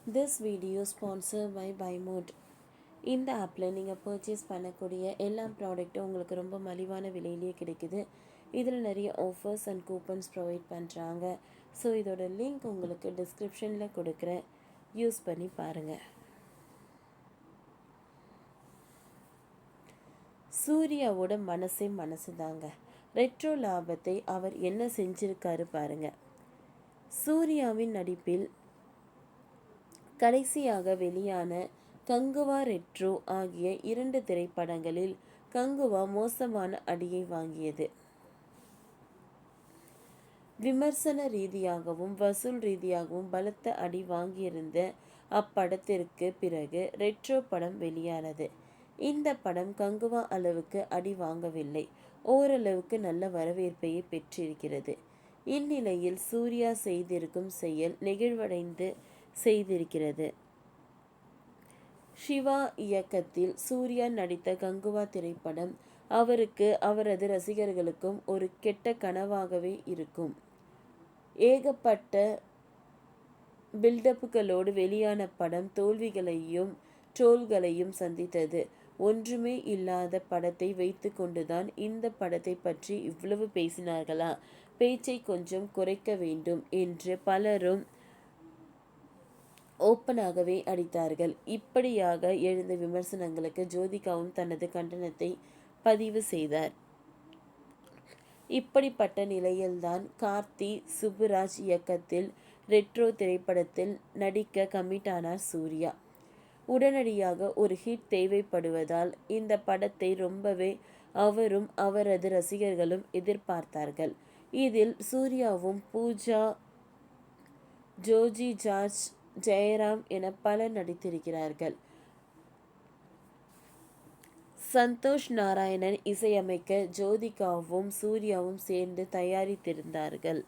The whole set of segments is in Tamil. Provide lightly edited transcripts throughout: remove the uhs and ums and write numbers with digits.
This video sponsored by Buymood. இந்த ஆப்பில் நீங்கள் பர்ச்சேஸ் பண்ணக்கூடிய எல்லா ப்ராடக்ட்டும் உங்களுக்கு ரொம்ப மலிவான விலையிலேயே கிடைக்குது. இதில் நிறைய ஆஃபர்ஸ் அண்ட் கூப்பன்ஸ் ப்ரொவைட் பண்ணுறாங்க. ஸோ இதோட லிங்க் உங்களுக்கு டிஸ்கிரிப்ஷனில் கொடுக்குறேன், யூஸ் பண்ணி பாருங்கள். சூர்யாவோட மனசு தாங்க. ரெட்ரோ லாபத்தை அவர் என்ன செஞ்சிருக்காரு பாருங்க. சூர்யாவின் நடிப்பில் கடைசியாக வெளியான கங்குவா ரெட்ரோ ஆகிய 2 திரைப்படங்களில் கங்குவா மோசமான அடியை வாங்கியது. விமர்சன ரீதியாகவும் வசூல் ரீதியாகவும் பலத்த அடி வாங்கியிருந்த அப்படத்திற்கு பிறகு ரெட்ரோ படம் வெளியானது. இந்த படம் கங்குவா அளவுக்கு அடி வாங்கவில்லை, ஓரளவுக்கு நல்ல வரவேற்பையே பெற்றிருக்கிறது. இந்நிலையில் சூர்யா செய்திருக்கும் செயல் நெகிழ்வடைந்து செய்திருக்கிறது. சிவா இயக்கத்தில் சூர்யா நடித்த கங்குவா திரைப்படம் அவருக்கு அவரது ரசிகர்களுக்கும் ஒரு கெட்ட கனவாகவே இருக்கும். ஏகப்பட்ட பில்டப்புகளோடு வெளியான படம் தோல்விகளையும் ட்ரோல்களையும் சந்தித்தது. ஒன்றுமே இல்லாத படத்தை வைத்து கொண்டுதான் இந்த படத்தை பற்றி இவ்வளவு பேசினார்களா? பேச்சை கொஞ்சம் குறைக்க வேண்டும் என்று பலரும் ஓப்பனாகவே அடித்தார்கள். இப்படியாக எழுந்த விமர்சனங்களுக்கு ஜோதிகாவும் தனது கண்டனத்தை பதிவு செய்தார். இப்படிப்பட்ட நிலையில்தான் கார்த்தி சுப்புராஜ் இயக்கத்தில் ரெட்ரோ திரைப்படத்தில் நடிக்க கமிட் ஆனார் சூர்யா. உடனடியாக ஒரு ஹிட் தேவைப்படுவதால் இந்த படத்தை ரொம்பவே அவரும் அவரது ரசிகர்களும் எதிர்பார்த்தார்கள். இதில் சூர்யாவும் பூஜா, ஜோஜி ஜார்ஜ், ஜெயராம் என பலர் நடித்திருக்கிறார்கள். சந்தோஷ் நாராயணன் இசையமைக்க ஜோதிகாவும் சூர்யாவும் சேர்ந்து தயாரித்திருந்தார்கள்.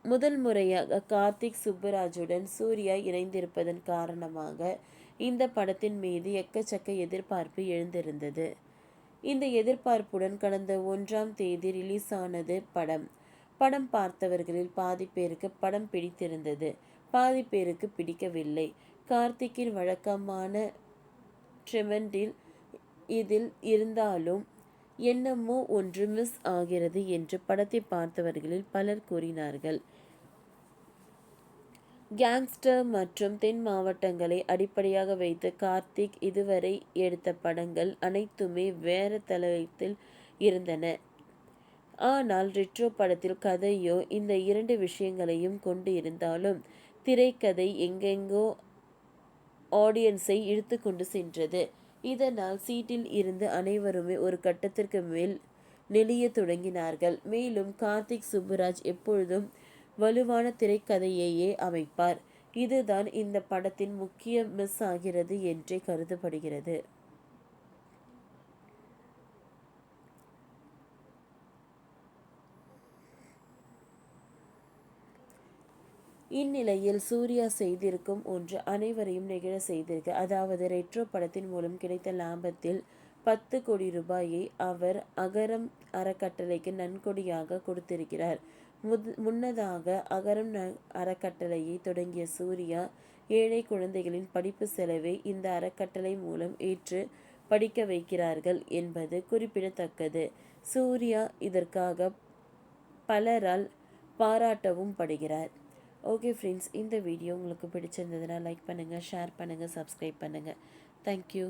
முதல் முறையாக கார்த்திக் சுப்புராஜுடன் சூர்யா இணைந்திருப்பதன் காரணமாக இந்த படத்தின் மீது எக்கச்சக்க எதிர்பார்ப்பு எழுந்திருந்தது. இந்த எதிர்பார்ப்புடன் கடந்த 1ஆம் தேதி ரிலீஸ் ஆனது படம். படம் பார்த்தவர்களில் பாதி பேருக்கு படம் பிடித்திருந்தது, பாதி பேருக்கு பிடிக்கவில்லை. கார்த்திக்கின் வழக்கமான ட்ரெமெண்டில் இதில் இருந்தாலும் என்னமோ ஒன்று மிஸ் ஆகிறது என்று படத்தை பார்த்தவர்களில் பலர் கூறினார்கள். கேங்ஸ்டர் மற்றும் தென் மாவட்டங்களை அடிப்படையாக வைத்து கார்த்திக் இதுவரை எடுத்த படங்கள் அனைத்துமே வேற தளத்தில் இருந்தன. ஆனால் ரெட்ரோ படத்தில் கதையோ இந்த 2 விஷயங்களையும் கொண்டு இருந்தாலும் திரைக்கதை எங்கெங்கோ ஆடியன்ஸை இழுத்து கொண்டு சென்றது. இதனால் சீட்டில் இருந்து அனைவருமே ஒரு கட்டத்திற்கு மேல் நெளிய தொடங்கினார்கள். மேலும் கார்த்திக் சுப்புராஜ் எப்பொழுதும் வலுவான திரைக்கதையையே அமைப்பார். இதுதான் இந்த படத்தின் முக்கிய மிஸ் ஆகிறது என்றே கருதப்படுகிறது. இந்நிலையில் சூர்யா செய்திருக்கும் ஒன்று அனைவரையும் நெகிழ செய்திருக்கு. அதாவது ரெட்ரோ படத்தின் மூலம் கிடைத்த லாபத்தில் 10 கோடி ரூபாயை அவர் அகரம் அறக்கட்டளைக்கு நன்கொடையாக கொடுத்திருக்கிறார். முன்னதாக அகரம் அறக்கட்டளையை தொடங்கிய சூர்யா ஏழை குழந்தைகளின் படிப்பு செலவை இந்த அறக்கட்டளை மூலம் ஏற்று படிக்க வைக்கிறார்கள் என்பது குறிப்பிடத்தக்கது. சூர்யா இதற்காக பலரால் பாராட்டவும் படுகிறார். ஓகே ஃப்ரெண்ட்ஸ், இந்த வீடியோ உங்களுக்கு பிடிச்சிருந்ததுன்னா லைக் பண்ணுங்கள், ஷேர் பண்ணுங்கள், சப்ஸ்கிரைப் பண்ணுங்கள். தேங்க்யூ.